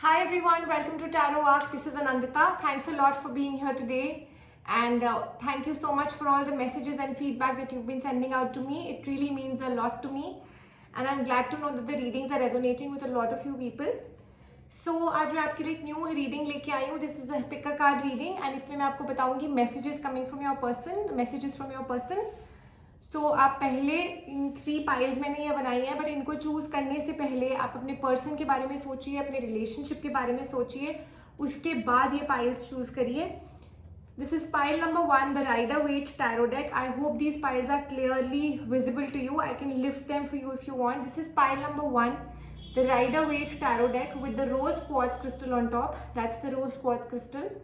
Hi everyone, welcome to Tarot Arc. This is Anandita. Thanks a lot for being here today, and thank you so much for all the messages and feedback that you've been sending out to me. It really means a lot to me, and I'm glad to know that the readings are resonating with a lot of you people. So आज मैं आपके लिए एक new reading लेके आई हूँ. This is the pick a card reading and इसमें मैं आपको बताऊंगी messages coming from your person, messages from your person. तो आप पहले इन 3 पाइल्स मैंने ये बनाई है, बट इनको चूज करने से पहले आप अपने पर्सन के बारे में सोचिए, अपने रिलेशनशिप के बारे में सोचिए, उसके बाद ये पाइल्स चूज करिए. This is pile number 1, the Rider-Waite Tarot deck. I hope these piles are clearly visible to you. I can lift them for you if you want. This is pile number 1, the Rider-Waite Tarot deck with the rose quartz crystal on top. That's the rose quartz crystal.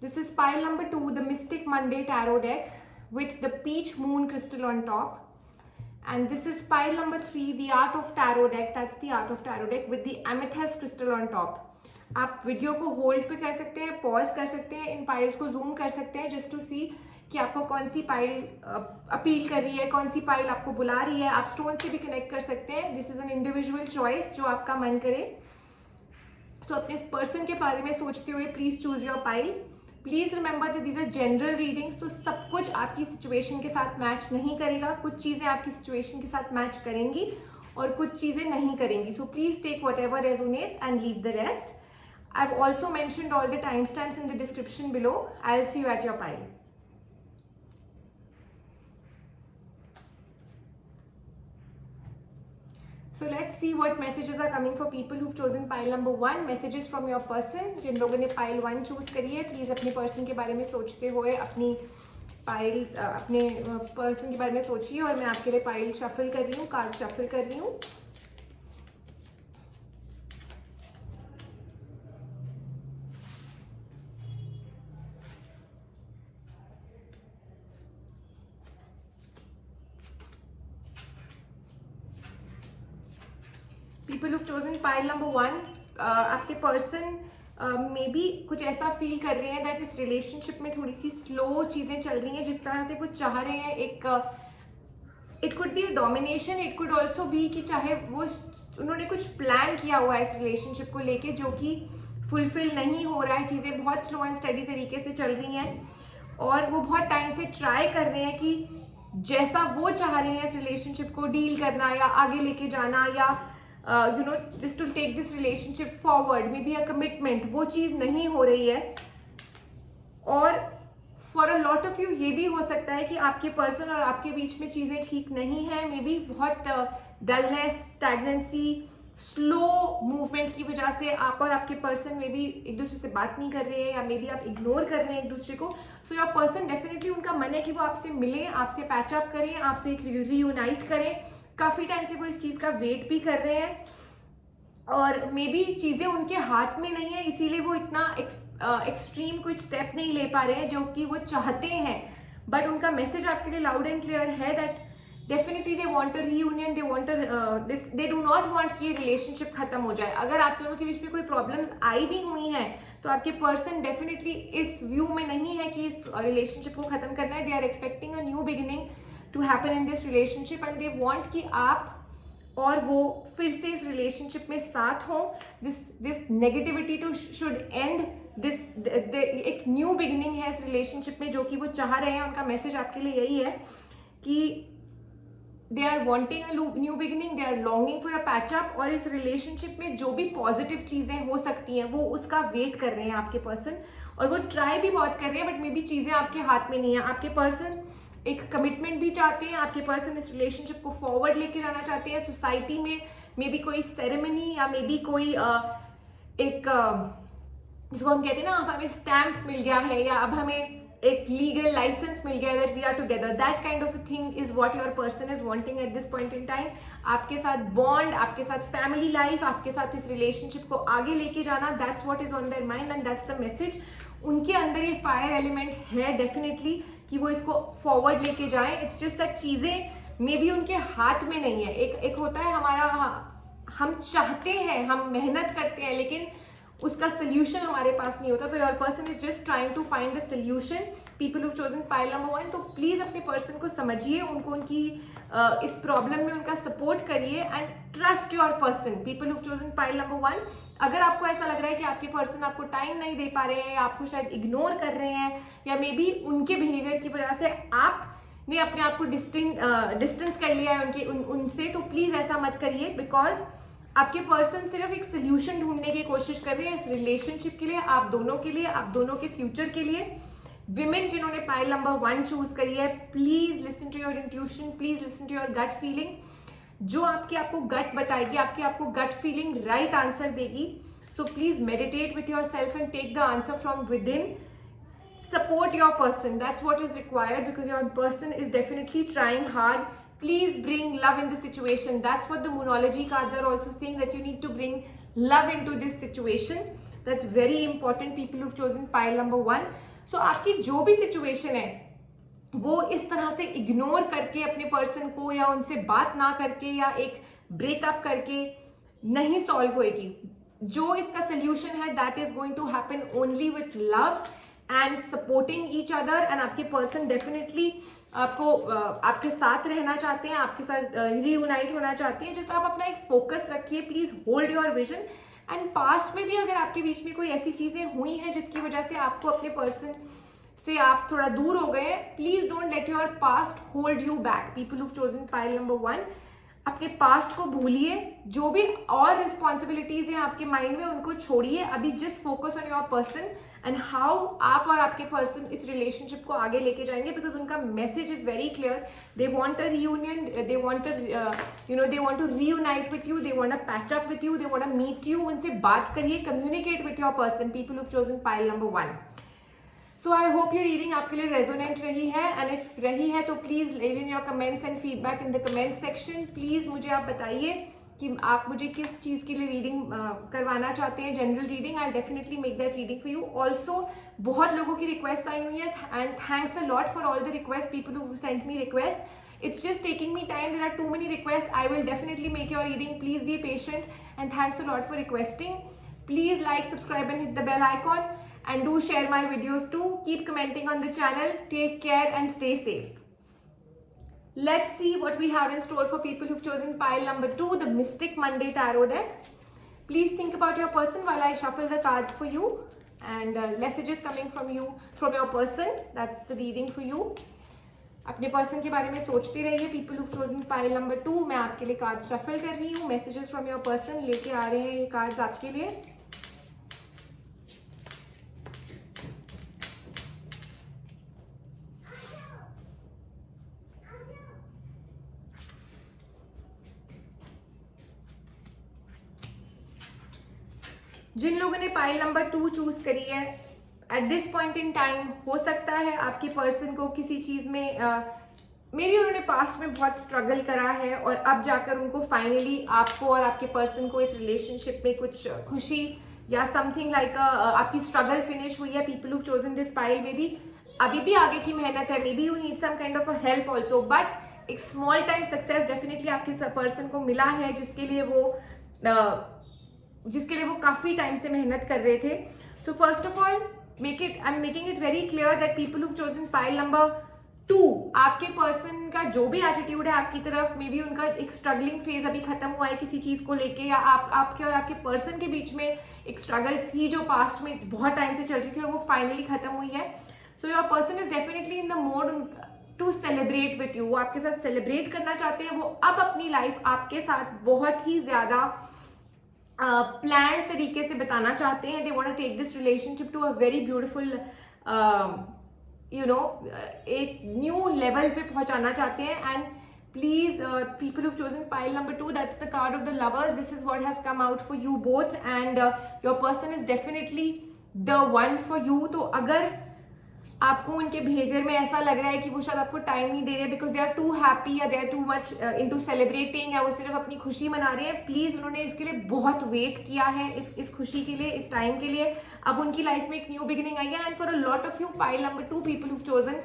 This is pile number 2, the Mystic Monday Tarot deck with the peach moon crystal on top. And this is pile number 3, the Art of Tarot deck. That's the Art of Tarot deck with the amethyst crystal on top. आप video को hold पे कर सकते हैं, pause कर सकते हैं, इन piles को जूम कर सकते हैं जस्ट टू सी कि आपको कौन सी पाइल अपील कर रही है, कौन सी पाइल आपको बुला रही है. आप स्टोन से भी कनेक्ट कर सकते हैं. This is an individual choice, जो आपका मन करे. सो अपने पर्सन के बारे में सोचते हुए please choose your pile. Please remember that these are general readings. तो सब कुछ आपकी सिचुएशन के साथ मैच नहीं करेगा. कुछ चीजें आपकी सिचुएशन के साथ मैच करेंगी और कुछ चीजें नहीं करेंगी. So please take whatever resonates and leave the rest. I've also mentioned all the timestamps in the description below. I'll see you at your pile. So let's see what messages are coming for people who've chosen pile number 1. Messages from your person. जिन लोगों ने pile 1 choose करी है, please अपने person के बारे में सोचते हुए अपनी piles अपने person के बारे में सोचिए. और मैं आपके लिए pile shuffle कर रही हूँ, card shuffle कर रही हूँ. People who've chosen pile number 1, आपके पर्सन मे बी कुछ ऐसा फील कर रहे हैं दैट इस रिलेशनशिप में थोड़ी सी स्लो चीज़ें चल रही हैं. जिस तरह से वो चाह रहे हैं, एक it could be domination, it could also be कि चाहे वो उन्होंने कुछ प्लान किया हुआ है इस रिलेशनशिप को लेके जो कि फुलफिल नहीं हो रहा है. चीज़ें बहुत स्लो एंड स्टडी तरीके से चल रही हैं और वो बहुत टाइम से ट्राई कर रहे हैं कि जैसा वो चाह रहे हैं इस रिलेशनशिप को डील करना या आगे लेके जाना या just to take this relationship forward, maybe a commitment, वो चीज़ नहीं हो रही है. और for a lot of you ये भी हो सकता है कि आपके पर्सन और आपके बीच में चीज़ें ठीक नहीं है. मे बी बहुत डलनेस, स्टैग्नेंसी, स्लो मूवमेंट की वजह से आप और आपके पर्सन मे बी एक दूसरे से बात नहीं कर रहे हैं या मे बी आप इग्नोर कर रहे हैं एक दूसरे को. सो योर पर्सन डेफिनेटली उनका मन है कि वो आपसे मिले, आपसे पैचअप करें, आपसे एक रीयूनाइट करें. काफ़ी टाइम से वो इस चीज़ का वेट भी कर रहे हैं और मे बी चीज़ें उनके हाथ में नहीं है, इसीलिए वो इतना एक्सट्रीम कुछ स्टेप नहीं ले पा रहे हैं जो कि वो चाहते हैं. बट उनका मैसेज आपके लिए लाउड एंड क्लियर है that definitely they want a reunion, they want they do not want कि ये रिलेशनशिप खत्म हो जाए. अगर आप दोनों के बीच में कोई प्रॉब्लम्स आई भी हुई हैं तो आपके पर्सन डेफिनेटली इस व्यू में नहीं है कि इस रिलेशनशिप को खत्म करना है. They are expecting a new beginning to happen in this relationship and they want कि आप और वो फिर से इस रिलेशनशिप में साथ हों. this negativity to should end. एक न्यू बिगिनिंग है इस रिलेशनशिप में जो कि वो चाह रहे हैं. उनका मैसेज आपके लिए यही है कि they are wanting a new beginning, they are longing for a patch up. और इस रिलेशनशिप में जो भी पॉजिटिव चीज़ें हो सकती हैं वो उसका वेट कर रहे हैं आपके पर्सन और वो ट्राई भी बहुत कर रहे हैं. बट मे बी चीज़ें आपके हाथ में नहीं है. आपके पर्सन एक कमिटमेंट भी चाहते हैं. आपके पर्सन इस रिलेशनशिप को फॉरवर्ड लेके जाना चाहते हैं. सोसाइटी में मे बी कोई सेरेमनी या मे बी कोई एक जिसको हम कहते हैं ना, अब हमें स्टैम्प मिल गया है या अब हमें एक लीगल लाइसेंस मिल गया है that we are together. That kind of a thing is what your person is wanting at this point in time. आपके साथ बॉन्ड, आपके साथ फैमिली लाइफ, आपके साथ इस रिलेशनशिप को आगे लेके जाना, that's what is on their mind and that's the message. उनके अंदर ये फायर एलिमेंट है डेफिनेटली कि वो इसको फॉरवर्ड लेके जाए. इट्स जस्ट दैट चीज़ें मे बी उनके हाथ में नहीं है. एक होता है हमारा, हम चाहते हैं, हम मेहनत करते हैं लेकिन उसका सोल्यूशन हमारे पास नहीं होता. तो your person is just trying to find the solution people who chosen pile number 1, तो प्लीज अपने पर्सन को समझिए, उनको उनकी इस प्रॉब्लम में उनका सपोर्ट करिए and trust your person. People who chosen pile number 1, अगर आपको ऐसा लग रहा है कि आपके पर्सन आपको टाइम नहीं दे पा रहे हैं, आपको शायद इग्नोर कर रहे हैं, या मे बी उनके बिहेवियर की वजह से आपने अपने आप को डिस्टेंस कर लिया है उनसे, तो प्लीज ऐसा मत करिए, बिकॉज आपके पर्सन सिर्फ एक सोल्यूशन ढूंढने की कोशिश कर रहे हैं इस रिलेशनशिप के लिए, आप दोनों के लिए, आप दोनों के फ्यूचर के लिए। विमेन जिन्होंने पाइल नंबर 1 चूज करी है, please listen to your intuition, please listen to your gut feeling, जो आपको गट बताएगी, आपको गट फीलिंग राइट आंसर देगी। So please meditate with your self and take the answer from within. Support your person, that's what is required, because your person is definitely trying hard. Please bring love in the situation. That's what the Moonology cards are also saying, that you need to bring love into this situation. That's very important, people who've chosen pile number 1. So आपकी जो भी situation है वो इस तरह से ignore करके अपने पर्सन को, या उनसे बात ना करके, या एक ब्रेकअप करके नहीं सॉल्व होएगी। जो इसका सोल्यूशन है that is going to happen only with love and supporting each other, and आपके पर्सन डेफिनेटली आपको आपके साथ रहना चाहते हैं, आपके साथ रीयूनाइट होना चाहते हैं। जस्ट आप अपना एक फोकस रखिए, please hold your vision. And past में भी अगर आपके बीच में कोई ऐसी चीजें हुई हैं जिसकी वजह से आपको अपने पर्सन से आप थोड़ा दूर हो गए, please don't let your past hold you back. People who chosen pile number 1, अपने पास्ट को भूलिए, जो भी और रिस्पॉन्सिबिलिटीज हैं आपके माइंड में उनको छोड़िए, अभी just focus on your person and how आप और आपके पर्सन इस रिलेशनशिप को आगे लेके जाएंगे, बिकॉज उनका message is very clear. They want a reunion, they want to reunite with you, they want to patch up with you, they want to meet you. उनसे बात करिए, communicate with your person, people who chosen pile number 1। So I hope ये reading आपके लिए resonant रही है, and if रही है तो please leave in your comments and feedback in the comment section. Please मुझे आप बताइए कि आप मुझे किस चीज़ के लिए रीडिंग करवाना चाहते हैं, general reading. I definitely make that reading for you. Also बहुत लोगों की रिक्वेस्ट आई हुई है, and thanks a lot for all the request, people who sent me request. It's just taking me time. There are too many requests. I will definitely make your reading. Please be patient, and thanks a lot for requesting. Please like, subscribe and hit the bell icon, and do share my videos too. Keep commenting on the channel. Take care and stay safe. Let's see what we have in store for people who've chosen pile number 2, the Mystic Monday Tarot deck. Please think about your person while I shuffle the cards for you, and messages coming from your person. That's the reading for you. अपने person के बारे में सोचते रहिए। People who chosen pile number 2, मैं आपके लिए card shuffle कर रही हूँ। मैसेजेस फ्रॉम योर पर्सन लेके आ रहे हैं ये कार्ड्स आपके लिए। जिन लोगों ने पाइल नंबर 2 चूज करी है, eight this point in time हो सकता है आपके पर्सन को किसी चीज में मे बी उन्होंने पास्ट में बहुत स्ट्रगल करा है, और अब जाकर उनको फाइनली आपको और आपके पर्सन को इस रिलेशनशिप में कुछ खुशी या समथिंग लाइक आपकी स्ट्रगल फिनिश हुई है। People who chosen this pile में भी अभी भी आगे की मेहनत है, maybe you need some kind of a help also, but एक स्मॉल टाइम सक्सेस डेफिनेटली आपके पर्सन को मिला है, जिसके लिए वो काफी टाइम से मेहनत कर रहे थे। So first of all I'm making it very clear that people who've chosen pile number 2, आपके पर्सन का जो भी एटीट्यूड है आपकी तरफ, मे बी उनका एक स्ट्रगलिंग फेज अभी खत्म हुआ है किसी चीज को लेके, या आपके और आपके पर्सन के बीच में एक स्ट्रगल थी जो पास्ट में बहुत टाइम से चल रही थी और वो फाइनली खत्म हुई है। So your person is definitely in the mode to celebrate with you. वो आपके साथ सेलिब्रेट करना चाहते हैं। वो अब अपनी लाइफ आपके साथ बहुत ही ज्यादा प्लान तरीके से बताना चाहते हैं। They want to take this relationship to a very beautiful एक न्यू लेवल पे पहुंचाना चाहते हैं। And please people who chosen pile number 2, that's the card of the lovers. This is what has come out for you both, and your person is definitely the one for you. तो अगर आपको उनके behaviour में ऐसा लग रहा है कि वो शायद आपको टाइम नहीं दे रहे because they are too happy, या they are too much into celebrating, या वो सिर्फ अपनी खुशी मना रहे हैं, प्लीज उन्होंने इसके लिए बहुत वेट किया है, इस खुशी के लिए, इस टाइम के लिए। अब उनकी लाइफ में एक न्यू बिगिनिंग आई है, and for a lot of you pile number 2 people who chosen,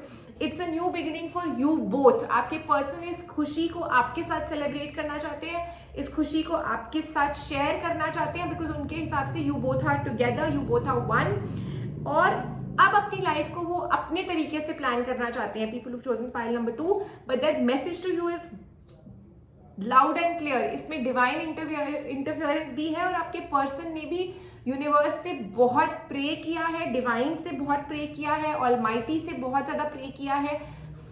it's a new beginning for you both. आपके पर्सन इस खुशी को आपके साथ सेलिब्रेट करना चाहते हैं, इस खुशी को आपके साथ शेयर करना चाहते हैं, बिकॉज उनके हिसाब से you both are together, you both are one. और अब अपनी लाइफ को वो अपने तरीके से प्लान करना चाहते हैं, people who chosen pile number 2, but that message to you is loud and clear. इसमें डिवाइन इंटरफेरेंस भी है और आपके पर्सन ने भी यूनिवर्स से बहुत प्रे किया है, डिवाइन से बहुत प्रे किया है, ऑलमाइटी से बहुत ज्यादा प्रे किया है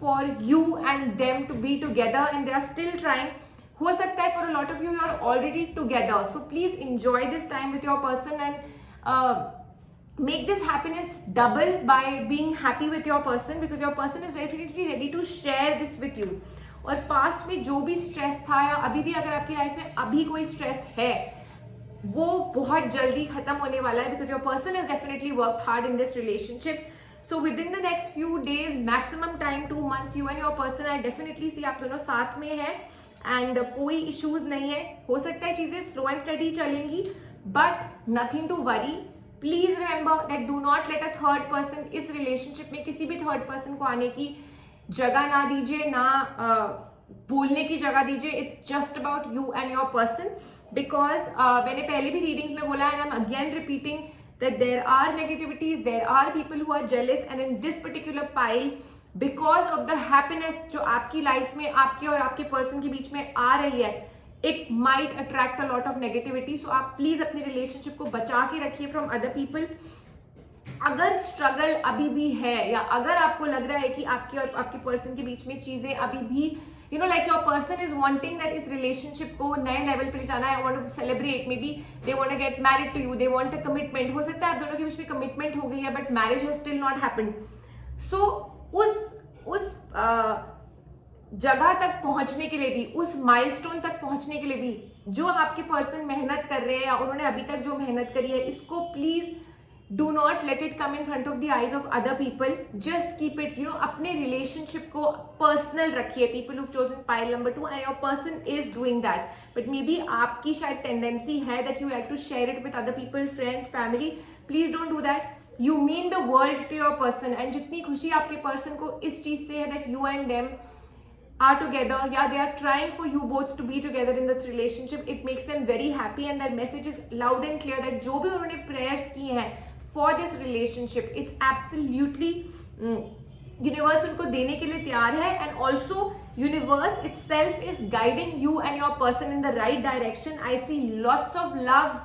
for you and them to be together and they are still trying. हो सकता है for a lot of you are already together, so please enjoy this time with your person and make this happiness double by being happy with your person, because your person is definitely ready to share this with you। और past में जो भी stress था या अभी भी अगर आपकी लाइफ में अभी कोई स्ट्रेस है वो बहुत जल्दी खत्म होने वाला है, because your person is definitely work hard in this relationship. So within the next few days, maximum time 2 months, you and your person I definitely see आप दोनों साथ में है एंड कोई इश्यूज नहीं है। हो सकता है चीजें स्लो एंड स्टडी चलेंगी, but nothing to worry. Please remember that do not let a third person, इस रिलेशनशिप में किसी भी थर्ड पर्सन को आने की जगह ना दीजिए, ना बोलने की जगह दीजिए। It's just about you and your person, because मैंने पहले भी रीडिंग्स में बोला and I am again repeating that there are negativities, there are people who are jealous, and in this particular pile because of the happiness जो आपकी life में आपके और आपके पर्सन के बीच में आ रही है, it might attract a lot of negativity. So आप प्लीज अपनी रिलेशनशिप को बचा के रखिए फ्रॉम अदर पीपल। अगर स्ट्रगल अभी भी है या अगर आपको लग रहा है कि आपके और आपके पर्सन के बीच में चीजें अभी भी you know like your person is wanting that इस रिलेशनशिप को नए लेवल पे ले जाना है, want to celebrate, maybe they want to get married to you, they want a commitment. हो सकता है आप दोनों के बीच में कमिटमेंट हो गई है but marriage has still not happened. So उस जगह तक पहुंचने के लिए भी, उस माइलस्टोन तक पहुंचने के लिए भी जो आपके पर्सन मेहनत कर रहे हैं या उन्होंने अभी तक जो मेहनत करी है, इसको please do not let it come in front of the eyes of other people. Just keep it अपने रिलेशनशिप को पर्सनल रखिए। People who chosen pile number 2 and your person is doing that, but maybe आपकी शायद tendency है that you like to share it with other people, friends, family. Please don't do that. You mean the world to your person, and जितनी खुशी आपके person को इस चीज से है that you and them are together, yeah, they are trying for you both to be together in this relationship, it makes them very happy and their message is loud and clear that जो भी उन्होंने prayers किए हैं for this relationship, it's absolutely universe उनको देने के लिए तैयार है, and also universe itself is guiding you and your person in the right direction. I see lots of love,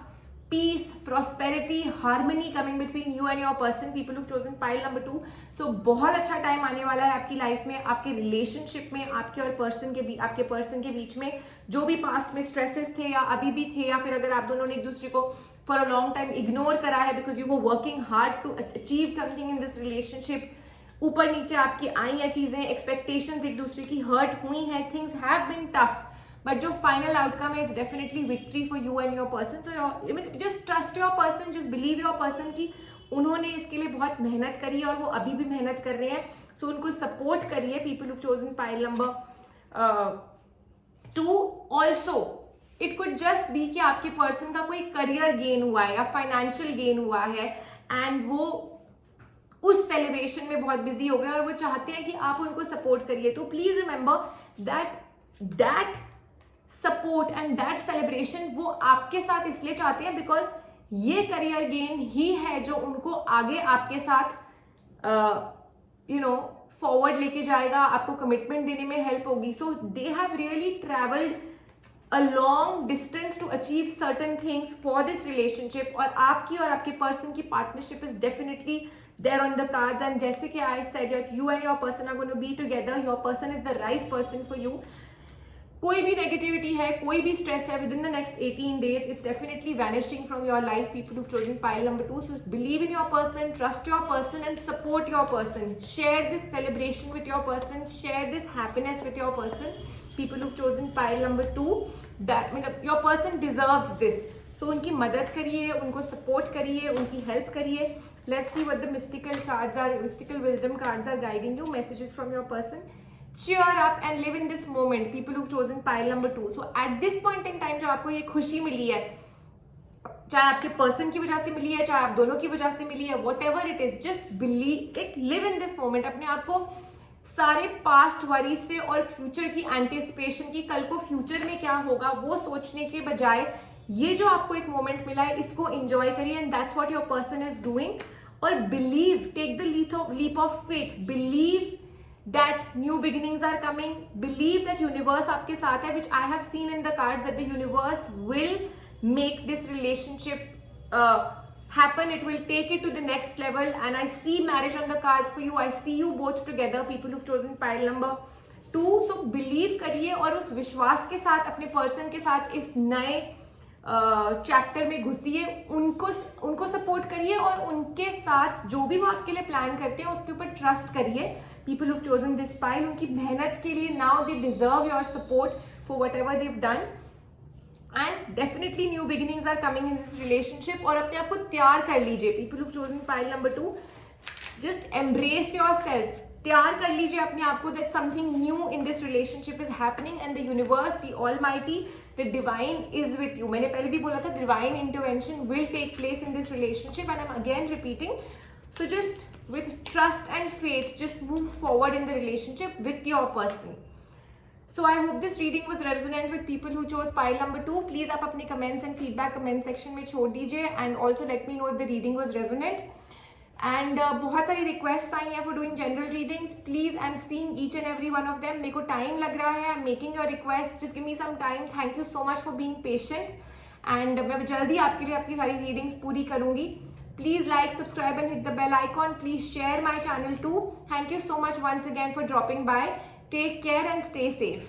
peace, prosperity, harmony coming between you and your person, people who've chosen pile number 2. So बहुत अच्छा time आने वाला है आपकी life में, आपके relationship में, आपके और पर्सन के बीच, आपके पर्सन के बीच में जो भी पास्ट में स्ट्रेसेस थे या अभी भी थे, या फिर अगर आप दोनों ने एक दूसरे को for a long time ignore करा है because you were working hard to achieve something in this relationship, ऊपर नीचे आपकी आई हैं चीजें, एक्सपेक्टेशंस एक दूसरे की हर्ट हुई हैं, things have been tough, but जो फाइनल आउटकम है it's definitely victory for you and your person. So just trust your person, just believe your person कि उन्होंने इसके लिए बहुत मेहनत करी है और वो अभी भी मेहनत कर रहे हैं। सो उनको सपोर्ट करिए, people who chosen pile number 2। Also it could just be कि आपके पर्सन का कोई करियर गेन हुआ है या फाइनेंशियल गेन हुआ है एंड वो उस सेलिब्रेशन में बहुत बिजी हो गए और वो चाहते हैं कि आप उनको सपोर्ट करिए। तो please remember that support and that celebration वो आपके साथ इसलिए चाहते हैं बिकॉज ये करियर गेन ही है जो उनको आगे आपके साथ फॉरवर्ड लेके जाएगा, आपको कमिटमेंट देने में हेल्प होगी। So they have really travelled a long distance to achieve certain things for this relationship, और आपकी और आपके पर्सन की partnership is definitely there on the cards. And जैसे कि I said, you and your person are going to be together, your person is the right person for you. कोई भी negativity है, कोई भी स्ट्रेस है, within the next 18 days it's definitely vanishing from your life, people who chosen pile number 2। So believe in your person, trust your person and support your person, share this celebration with your person, share this happiness with your person, people who chosen pile number 2। That मतलब your person deserves this. So उनकी मदद करिए, उनको support करिए, उनकी help करिए। Let's see what the mystical cards are, mystical wisdom cards are guiding you, messages from your person. Cheer up and live in this moment, people who've chosen pile number 2. So at this point in time जो आपको ये खुशी मिली है, चाहे आपके person की वजह से मिली है, चाहे आप दोनों की वजह से मिली है, whatever it is, just believe it, live in this moment। अपने आप को सारे पास्ट वरी से और फ्यूचर की एंटिसिपेशन की, कल को फ्यूचर में क्या होगा वो सोचने के बजाय ये जो आपको एक मोमेंट मिला है इसको एंजॉय करिए, and that's what your person is doing. और believe, take the leap of faith, believe that new beginnings are coming, believe that universe आपके साथ है, which I have seen in the cards that the universe will make this relationship happen, it will take it to the next level, and I see marriage on the cards for you, I see you both together, people who've chosen pile number 2. so believe करिए और उस विश्वास के साथ अपने person के साथ इस नए चैप्टर में घुसिए, उनको सपोर्ट करिए और उनके साथ जो भी वो आपके लिए प्लान करते हैं उसके ऊपर ट्रस्ट करिए. People who chosen this pile, उनकी मेहनत के लिए now they deserve your support for whatever they've done, and definitely new beginnings are coming in this relationship. और अपने आप को तैयार कर लीजिए. People who chosen pile number 2, just embrace your self, तैयार कर लीजिए अपने आप को that something new in this relationship is happening and the universe, the almighty, the divine is with you. मैंने पहले भी बोला था divine intervention will take place in this relationship and I am again repeating. So just with trust and faith, just move forward in the relationship with your person. So I hope this reading was resonant with people who chose pile number 2. Please आप अपने comments and feedback comment section में छोड़ दीजिए and also let me know if the reading was resonant. And बहुत सारी requests आई हैं for doing general readings. Please, I'm seeing each and every one of them. मेरे को time लग रहा है. I'm making your request. Just give me some time. Thank you so much for being patient. And मैं जल्दी आपके लिए आपकी सारी readings पूरी करूँगी. Please like, subscribe and hit the bell icon. Please share my channel too. Thank you so much once again for dropping by. Take care and stay safe.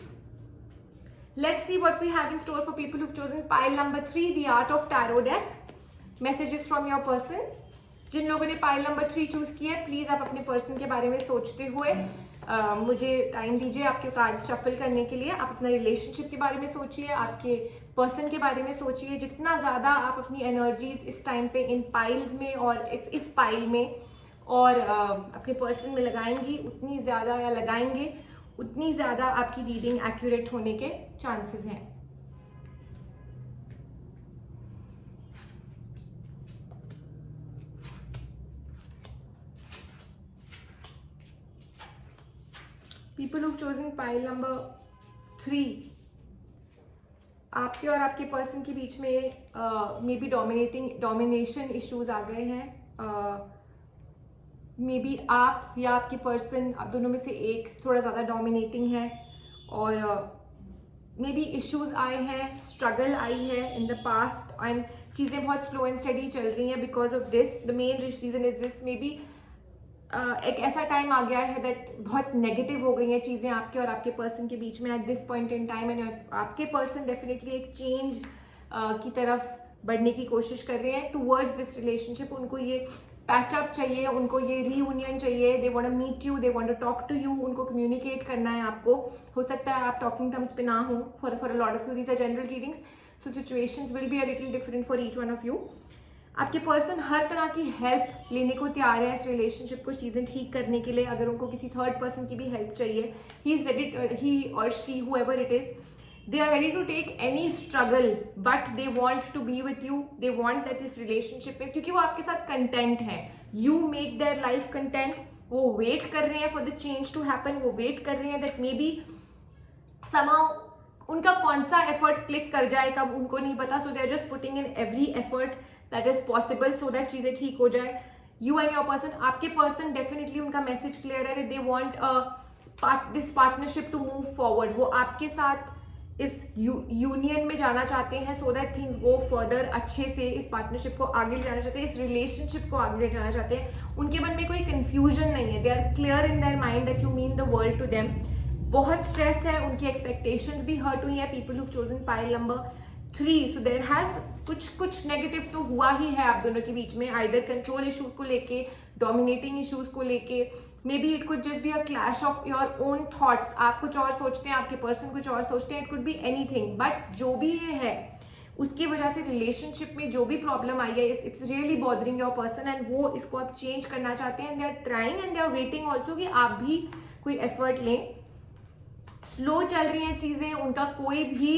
Let's see what we have in store for people who've chosen pile number 3, the Art of Tarot deck. Messages from your person. जिन लोगों ने pile number 3 choose किया है, please आप अपने person के बारे में सोचते हुए मुझे टाइम दीजिए आपके कार्ड शफल करने के लिए. आप अपना रिलेशनशिप के बारे में सोचिए, आपके पर्सन के बारे में सोचिए. जितना ज़्यादा आप अपनी एनर्जीज इस टाइम पे इन पाइल्स में और इस पाइल में और अपने पर्सन में लगाएंगी, उतनी ज़्यादा या लगाएंगे उतनी ज़्यादा आपकी रीडिंग एक्यूरेट होने के चांसेस हैं. People who've chosen pile number 3, आपके और आपके पर्सन के बीच में मे बी डोमिनेशन इश्यूज आ गए हैं. मे बी आप या आपके पर्सन, आप दोनों में से एक थोड़ा ज़्यादा डोमिनेटिंग है और मे बी इश्यूज आए हैं, स्ट्रगल आई है इन द पास्ट एंड चीज़ें बहुत स्लो एंड स्टडी चल रही हैं because of this. The main reason is this. Maybe एक ऐसा टाइम आ गया है दैट बहुत नेगेटिव हो गई हैं चीज़ें आपके और आपके पर्सन के बीच में eight this point in time, and आपके पर्सन डेफिनेटली एक चेंज की तरफ बढ़ने की कोशिश कर रहे हैं टूवर्ड्स दिस रिलेशनशिप. उनको ये पैचअप चाहिए, उनको ये रीयूनियन चाहिए. They want to meet you, they want to talk to you. उनको कम्युनिकेट करना है आपको. हो सकता है आप टॉकिंग टर्म्स पे ना हो for a lot of you. These are general readings, so situations will be a little different for each one of you. आपके पर्सन हर तरह की हेल्प लेने को तैयार है इस रिलेशनशिप को चीज़ें ठीक करने के लिए. अगर उनको किसी थर्ड पर्सन की भी हेल्प चाहिए, ही इज रेडी, ही और she whoever it is, they are ready to take any struggle but they want to be with you. they want that this relationship में, क्योंकि वो आपके साथ content है. you make their life content. वो wait कर रहे हैं for the change to happen. वो wait कर रहे हैं that maybe somehow उनका कौन सा effort click कर जाए कब उनको नहीं पता. so they are just putting in every effort that is possible so that चीज़ें ठीक हो जाए. you and your person, आपके person definitely उनका message clear है that they want this partnership to move forward. वो आपके साथ इस यूनियन में जाना चाहते हैं सो दैट थिंग्स गो फर्दर. अच्छे से इस पार्टनरशिप को आगे ले जाना चाहते हैं, इस रिलेशनशिप को आगे ले जाना चाहते हैं. उनके मन में कोई कंफ्यूजन नहीं है. They are clear in their mind that you mean the world to them. बहुत स्ट्रेस है, उनकी एक्सपेक्टेशंस भी हर्ट हुई है. People who chosen pile number 3, so there has कुछ नेगेटिव तो हुआ ही है आप दोनों के बीच में, आइदर कंट्रोल इश्यूज को लेके, डोमिनेटिंग इश्यूज को लेके. Maybe it could just be a clash of your own thoughts. आप कुछ और सोचते हैं, आपके पर्सन कुछ और सोचते हैं. It could be anything. But जो भी ये है उसकी वजह से रिलेशनशिप में जो भी प्रॉब्लम आई है, it's really bothering your person and वो इसको आप चेंज करना चाहते हैं. They are trying and they are waiting also कि आप भी कोई एफर्ट लें. स्लो चल रही हैं चीज़ें, उनका कोई भी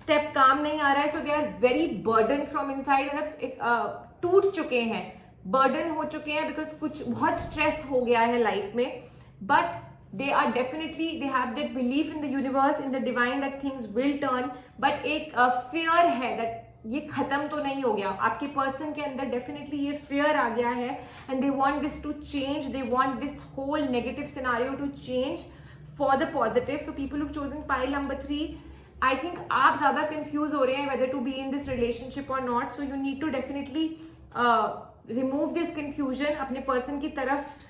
स्टेप काम नहीं आ रहा है. So they are very burden from inside. मतलब टूट चुके हैं, बर्डन हो चुके हैं बिकॉज कुछ बहुत स्ट्रेस हो गया है लाइफ में. But they are definitely, they have that belief in the universe, in the divine that things will turn. But एक फियर है दैट ये खत्म तो नहीं हो गया, आपके पर्सन के अंदर डेफिनेटली ये फियर आ गया है and they want this to change, they want this whole negative scenario to change for the positive. So people who chosen pile number 3, I think आप ज्यादा कंफ्यूज हो रहे हैं whether to be in this relationship or not. So you need to definitely remove this confusion, अपने person की तरफ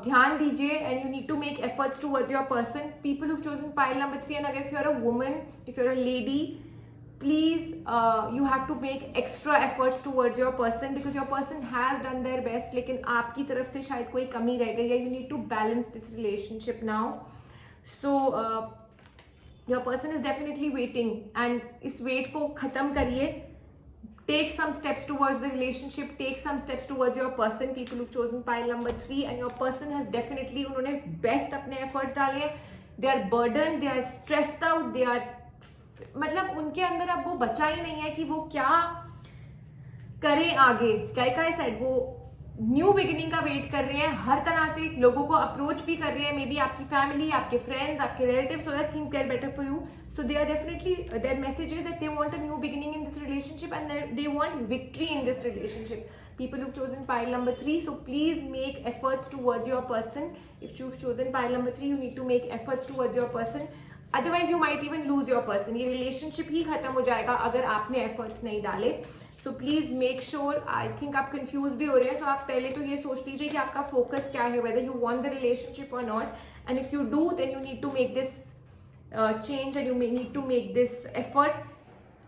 ध्यान दीजिए and you need to make efforts towards your person. People who chosen pile number 3, and अगर if you are a woman, if you are a lady, please you have to make extra efforts towards your person because your person has done their best, लेकिन आपकी तरफ से शायद कोई कमी रह गई है. you need to balance this relationship now. So your person is definitely waiting and इस wait को खत्म करिए. Take some steps towards the relationship, take some steps towards your person, people who've chosen pile number 3, and your person has definitely, उन्होंने best अपने efforts डाले हैं. They are burdened, they are stressed out, they are, मतलब उनके अंदर अब वो बचा ही नहीं है कि वो क्या करें आगे. लाइक आई सेड, वो न्यू बिगिनिंग का वेट कर रहे हैं, हर तरह से लोगों को अप्रोच भी कर रहे हैं, मे बी आपकी फैमिली, आपके फ्रेंड्स, आपके relatives, so that things get better for you. So they are definitely, their message is that they want a new beginning in this relationship and they want victory in this relationship. People who've chosen pile number 3, so please make efforts towards your person. If you've chosen pile number 3, you need to make efforts towards your person. Otherwise you might even lose your person. ये relationship ही खत्म हो जाएगा अगर आपने efforts नहीं डाले. So please make sure, I think आप confused भी हो रहे हैं, so आप पहले तो ये सोच लीजिए कि आपका focus क्या है, whether you want the relationship or not. And if you do, then you need to make this change and you may need to make this effort.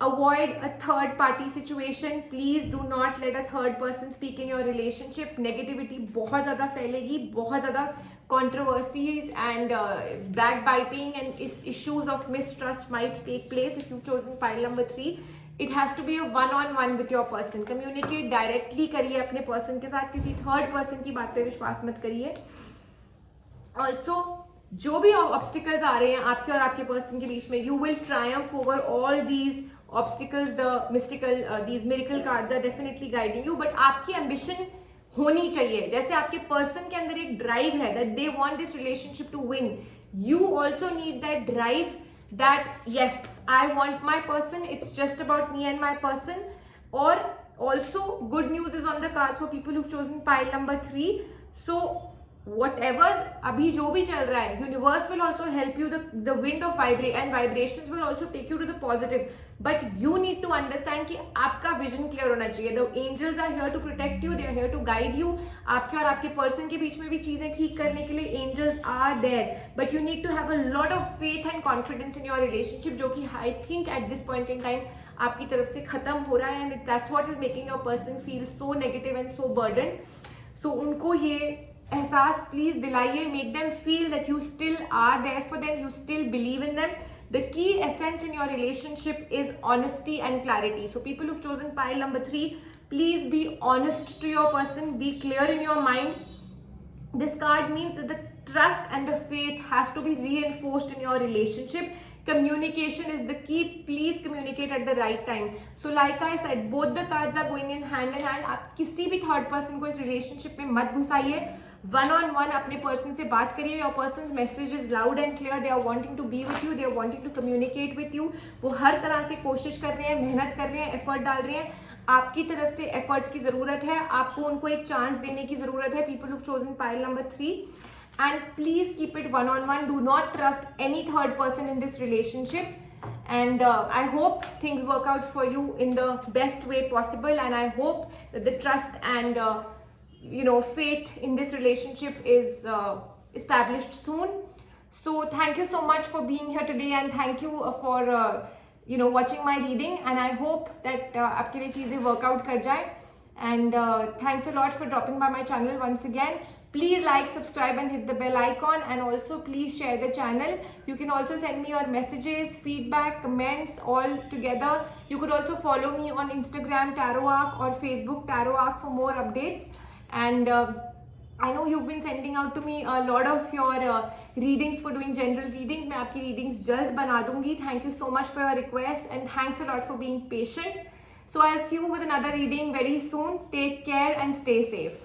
Avoid a third party situation. Please do not let a third person speak in your relationship. Negativity बहुत ज़्यादा फैलेगी, बहुत ज़्यादा controversies and backbiting and issues of mistrust might take place if you've chosen pile number 3. It has to be a one-on-one with your person. Communicate directly करिए अपने person के साथ, किसी third person की बात पे विश्वास मत करिए. Also, जो भी obstacles आ रहे हैं आपके और आपके person के बीच में, you will triumph over all these obstacles. The mystical, these miracle cards are definitely guiding you, but आपकी ambition होनी चाहिए. जैसे आपके person के अंदर एक drive है that they want this relationship to win, you also need that drive that yes, I want my person, it's just about me and my person. Or also good news is on the cards for people who've chosen pile number 3. So whatever अभी जो भी चल रहा है, universe will also help you, the wind of vibrations will also take you to the positive, but you need to understand कि आपका vision clear होना चाहिए. The angels are here to protect you, they are here to guide you. आपके और आपके person के बीच में भी चीजें ठीक करने के लिए angels are there, but you need to have a lot of faith and confidence in your relationship, जो कि I think at this point in time आपकी तरफ से खत्म हो रहा है, and that's what is making your person feel so negative and so burdened. So उनको ये एहसास प्लीज दिलाइए. Make them feel that you still are there for them, you still believe in them. The key essence in your relationship is honesty and clarity. So people who've chosen pile number 3, please be honest to your person, be clear in your mind. This card means that the trust and the faith has to be reinforced in your relationship. Communication is the key. Please communicate at the right time. So like I said, both the cards are going in hand. आप किसी भी third person को इस relationship में मत घुसाइए. One on one अपने person से बात करिए. Your person message is loud and clear. They are wanting to be with you, they are wanting to communicate with you. वो हर तरह से कोशिश कर रहे हैं, मेहनत कर रहे हैं, एफर्ट डाल रहे हैं. आपकी तरफ से एफर्ट्स की जरूरत है, आपको उनको एक चांस देने की जरूरत है. People who've chosen pile number 3. And please keep it one-on-one. Do not trust any third person in this relationship. And I hope things work out for you in the best way possible. And I hope that the trust and faith in this relationship is established soon. So thank you so much for being here today, and thank you for watching my reading. And I hope that आपके लिए चीजें work out कर जाए. And thanks a lot for dropping by my channel once again. Please like, subscribe and hit the bell icon, and also please share the channel. You can also send me your messages, feedback, comments all together. You could also follow me on Instagram Tarot Arc or Facebook Tarot Arc for more updates. And I know you've been sending out to me a lot of your readings for doing general readings. मैं आपकी readings जल्द बना दूंगी. Thank you so much for your request, and thanks a lot for being patient. So I'll see you with another reading very soon. Take care and stay safe.